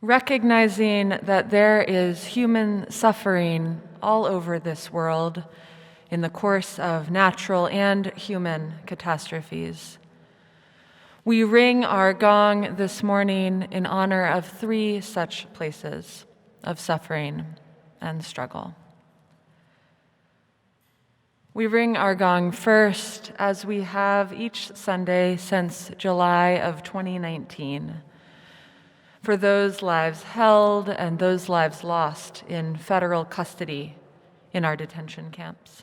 recognizing that there is human suffering all over this world in the course of natural and human catastrophes. We ring our gong this morning in honor of 3 such places of suffering and struggle. We ring our gong first, as we have each Sunday since July of 2019, for those lives held and those lives lost in federal custody in our detention camps.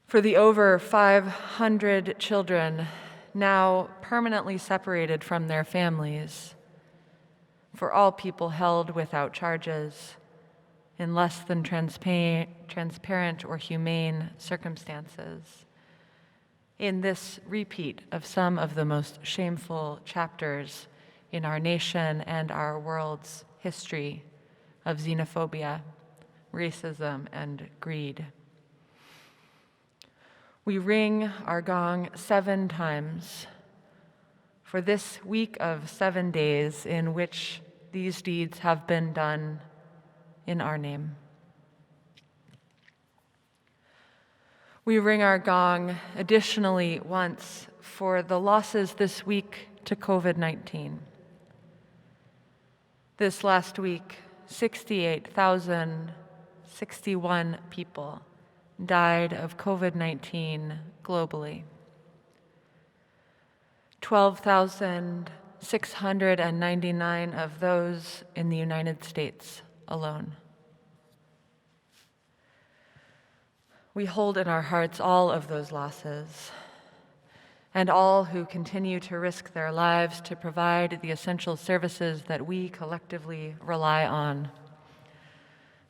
For the over 500 children now permanently separated from their families, for all people held without charges in less than transparent or humane circumstances, in this repeat of some of the most shameful chapters in our nation and our world's history of xenophobia, racism, and greed. We ring our gong 7 times for this week of 7 days in which these deeds have been done in our name. We ring our gong additionally once for the losses this week to COVID-19. This last week, 68,061 people died of COVID-19 globally. 12,699 of those in the United States alone. We hold in our hearts all of those losses and all who continue to risk their lives to provide the essential services that we collectively rely on.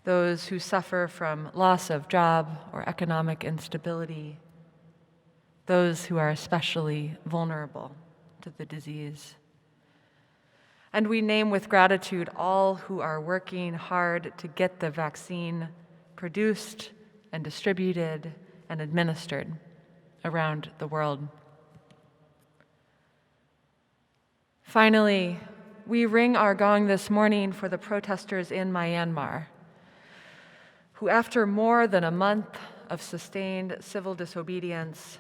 Those who suffer from loss of job or economic instability, those who are especially vulnerable to the disease. And we name with gratitude all who are working hard to get the vaccine produced and distributed and administered around the world. Finally, we ring our gong this morning for the protesters in Myanmar, who after more than a month of sustained civil disobedience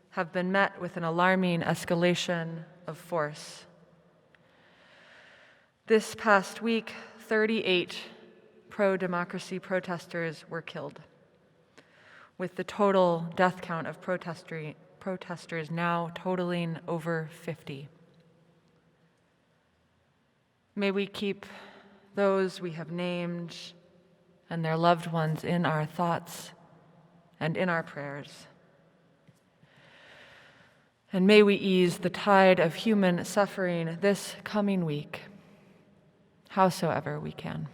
have been met with an alarming escalation of force. This past week, 38 pro-democracy protesters were killed, with the total death count of protesters now totaling over 50. May we keep those we have named and their loved ones in our thoughts and in our prayers. And may we ease the tide of human suffering this coming week, howsoever we can.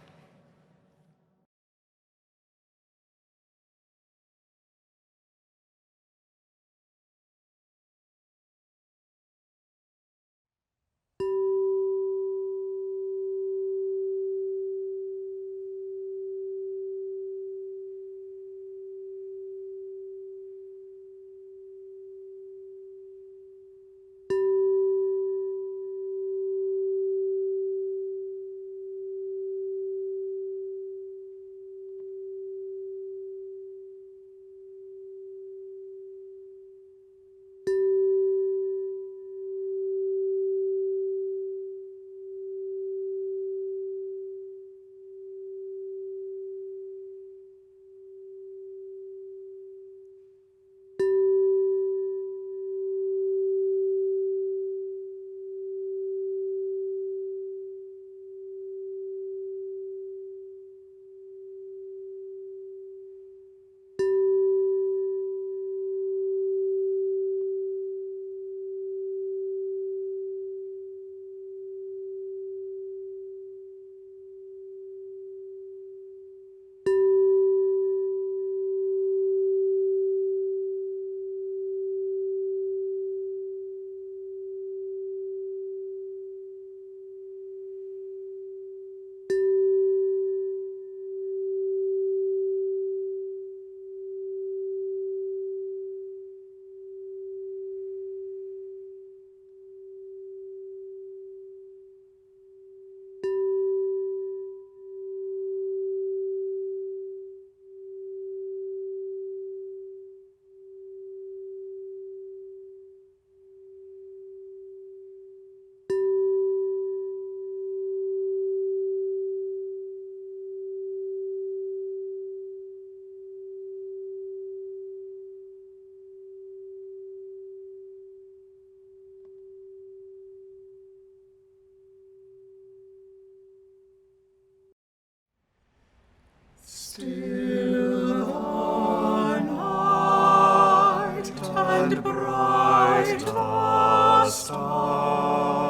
Still the night and bright the stars,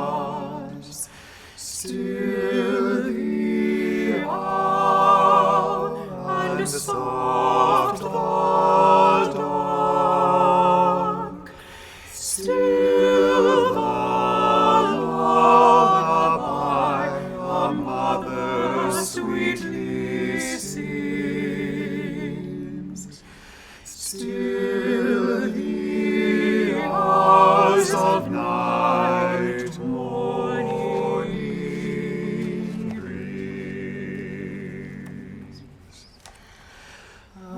still the owl and soft the dark, still the lullaby a mother sweetly sings, still the hours of night morning brings.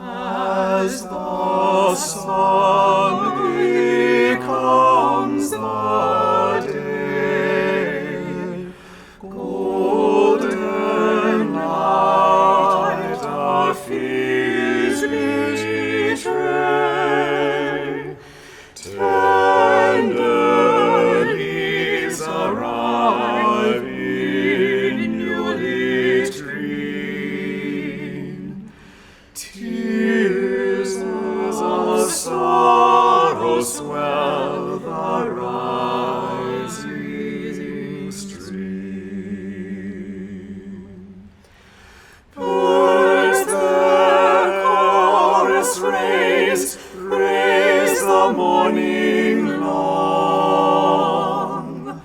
As the sun becomes the day, golden light our fears betray, tender leaves arrive in newly green, tears of sorrow swell the rising stream. Birds their chorus raise the morning long,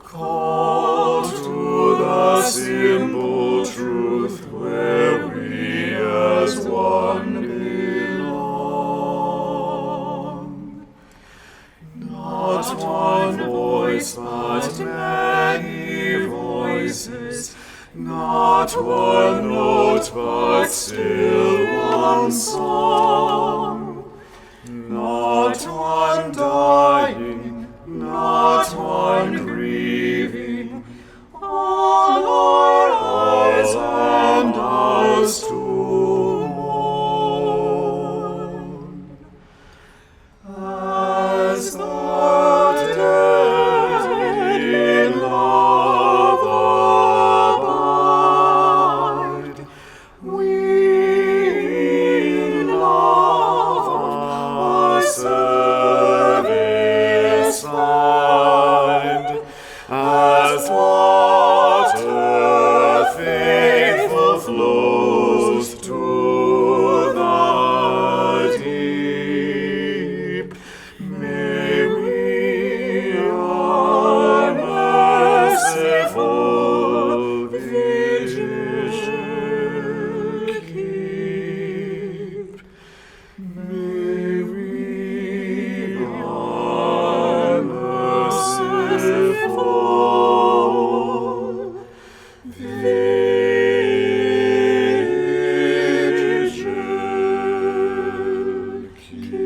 call to the simple truth where we as one belong. Not one voice, but many voices, not one note, but still one song. Not one dying, not one grieving, all our eyes and us to mourn. As the dead in love abide, we in love our service find, as water faithful flows to the deep. May we our merciful vigil keep. May we our merciful vigil keep.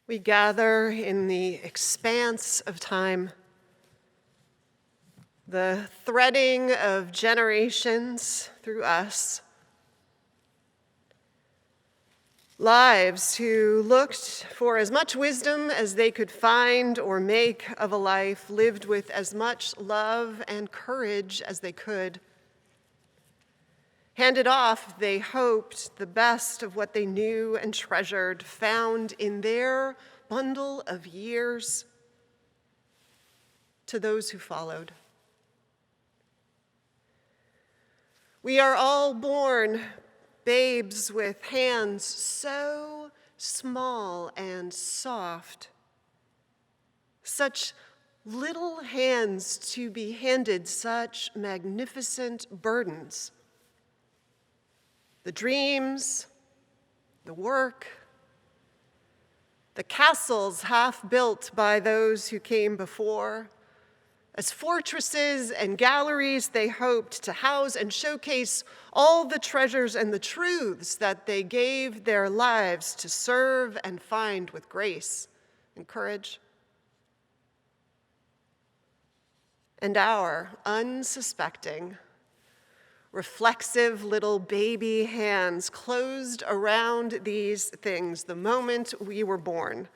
We gather in the expanse of time, the threading of generations through us, lives who looked for as much wisdom as they could find or make of a life lived with as much love and courage as they could. Handed off, they hoped, the best of what they knew and treasured, found in their bundle of years, to those who followed. We are all born babes with hands so small and soft, such little hands to be handed such magnificent burdens. The dreams, the work, the castles half built by those who came before, as fortresses and galleries they hoped to house and showcase all the treasures and the truths that they gave their lives to serve and find with grace and courage. And our unsuspecting, reflexive little baby hands closed around these things the moment we were born,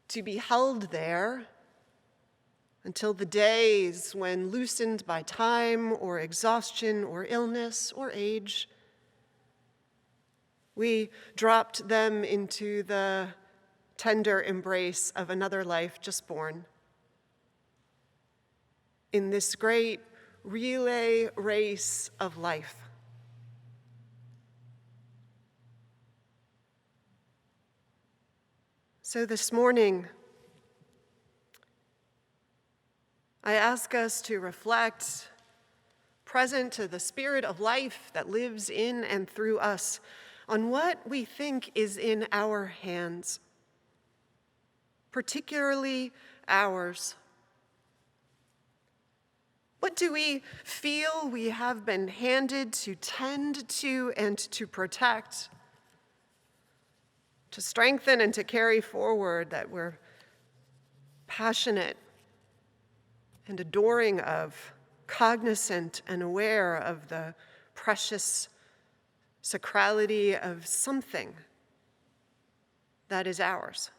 to be held there until the days when, loosened by time or exhaustion or illness or age, we dropped them into the tender embrace of another life just born. In this great relay race of life. So this morning, I ask us to reflect, present to the spirit of life that lives in and through us, on what we think is in our hands, particularly ours. What do we feel we have been handed to tend to and to protect, to strengthen and to carry forward, that we're passionate and adoring of, cognizant and aware of the precious sacrality of something that is ours?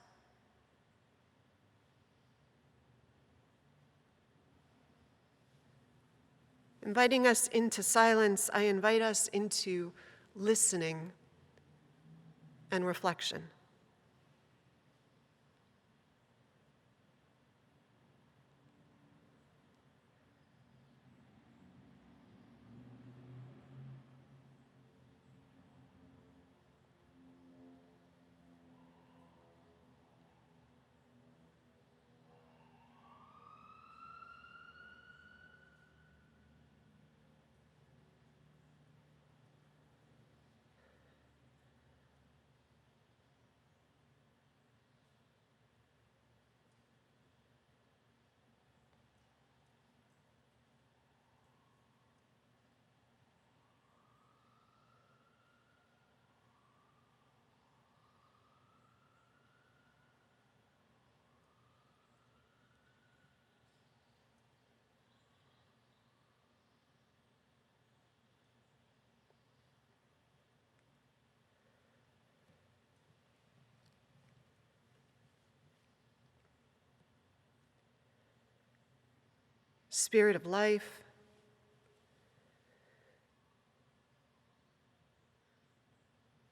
Inviting us into silence, I invite us into listening and reflection. Spirit of life,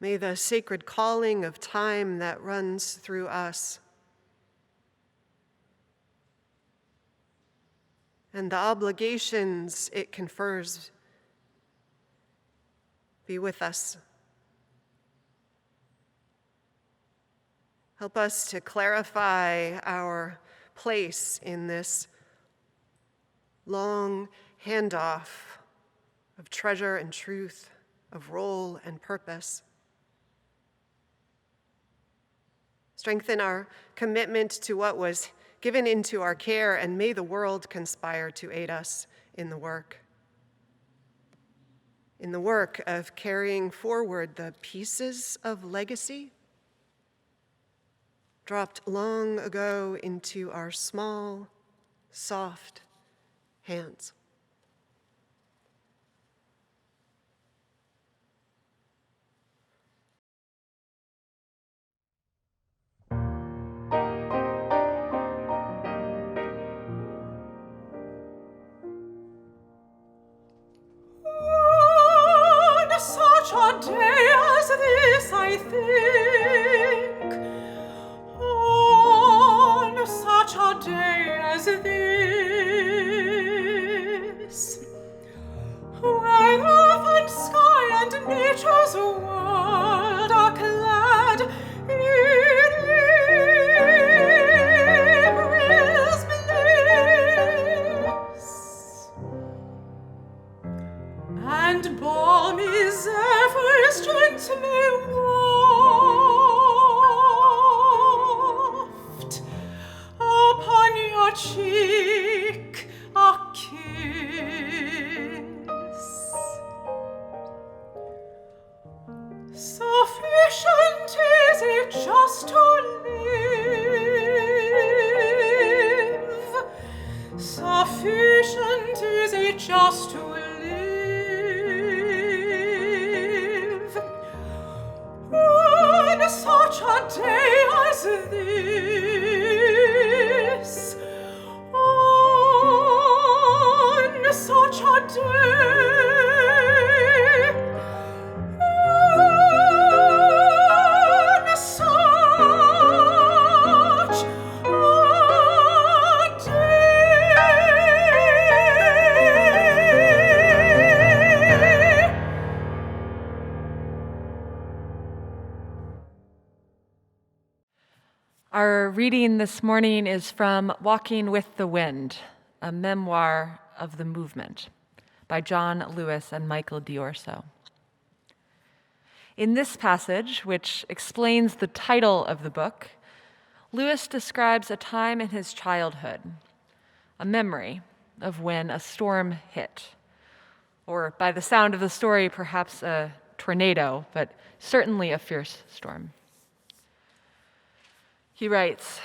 may the sacred calling of time that runs through us and the obligations it confers be with us. Help us to clarify our place in this long handoff of treasure and truth, of role and purpose. Strengthen our commitment to what was given into our care, and may the world conspire to aid us in the work of carrying forward the pieces of legacy dropped long ago into our small, soft hands. On such a day as this, I think, on such a day as this, when earth and sky and nature's world are clad in April's bliss, and balmy zephyrs gently warm such a day as this, on such a day, on such a day. Our reading this morning is from Walking with the Wind, a memoir of the movement by John Lewis and Michael D'Orso. In this passage, which explains the title of the book, Lewis describes a time in his childhood, a memory of when a storm hit, or by the sound of the story, perhaps a tornado, but certainly a fierce storm. He writes,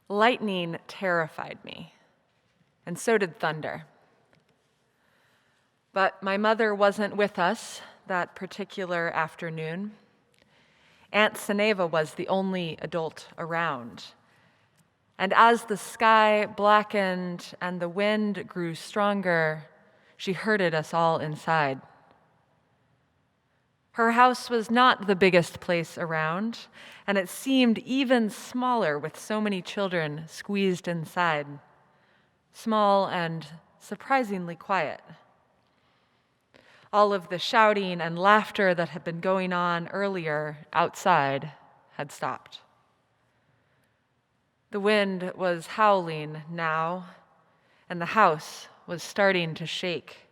"Lightning terrified me, and so did thunder. But my mother wasn't with us that particular afternoon. Aunt Seneva was the only adult around. And as the sky blackened and the wind grew stronger, she herded us all inside. Her house was not the biggest place around, and it seemed even smaller with so many children squeezed inside, small and surprisingly quiet. All of the shouting and laughter that had been going on earlier outside had stopped. The wind was howling now, and the house was starting to shake.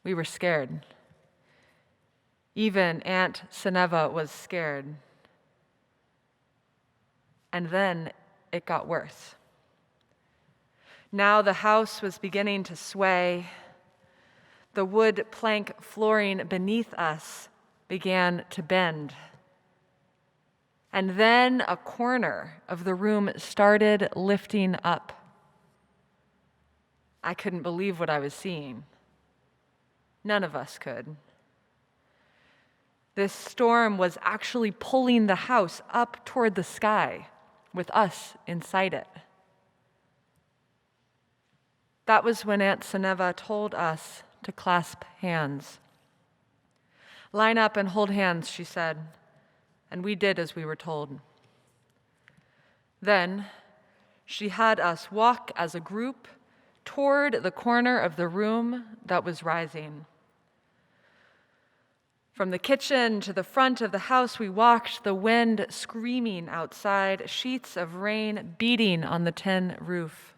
We were scared. Even Aunt Seneva was scared. And then it got worse. Now the house was beginning to sway. The wood plank flooring beneath us began to bend. And then a corner of the room started lifting up. I couldn't believe what I was seeing. None of us could. This storm was actually pulling the house up toward the sky, with us inside it. That was when Aunt Seneva told us to clasp hands. "Line up and hold hands," she said, and we did as we were told. Then she had us walk as a group toward the corner of the room that was rising. From the kitchen to the front of the house we walked, the wind screaming outside, sheets of rain beating on the tin roof.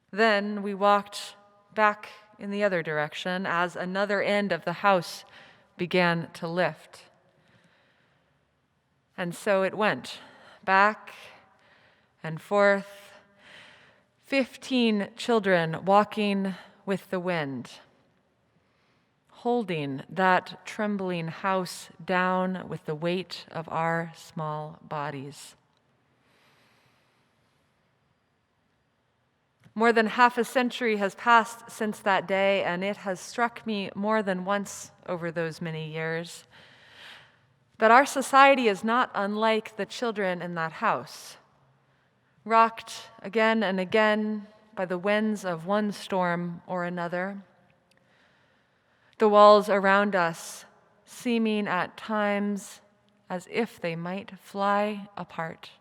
Then we walked back in the other direction as another end of the house began to lift. And so it went, back and forth, 15 children walking with the wind, holding that trembling house down with the weight of our small bodies. More than half a century has passed since that day, and it has struck me more than once over those many years that our society is not unlike the children in that house, rocked again and again by the winds of one storm or another. The walls around us seeming at times as if they might fly apart.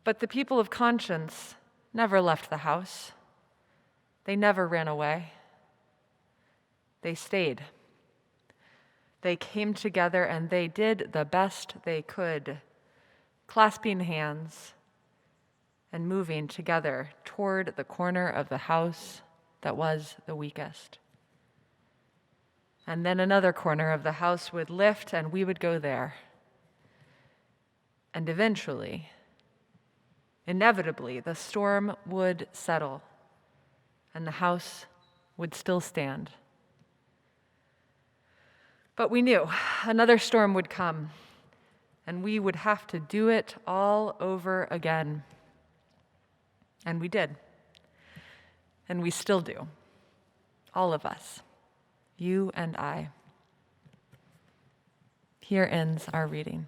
But the people of conscience never left the house. They never ran away. They stayed. They came together and they did the best they could, clasping hands and moving together toward the corner of the house that was the weakest. And then another corner of the house would lift and we would go there. And eventually, inevitably, the storm would settle and the house would still stand. But we knew another storm would come and we would have to do it all over again. And we did. And we still do. All of us. you and I. Here ends our reading.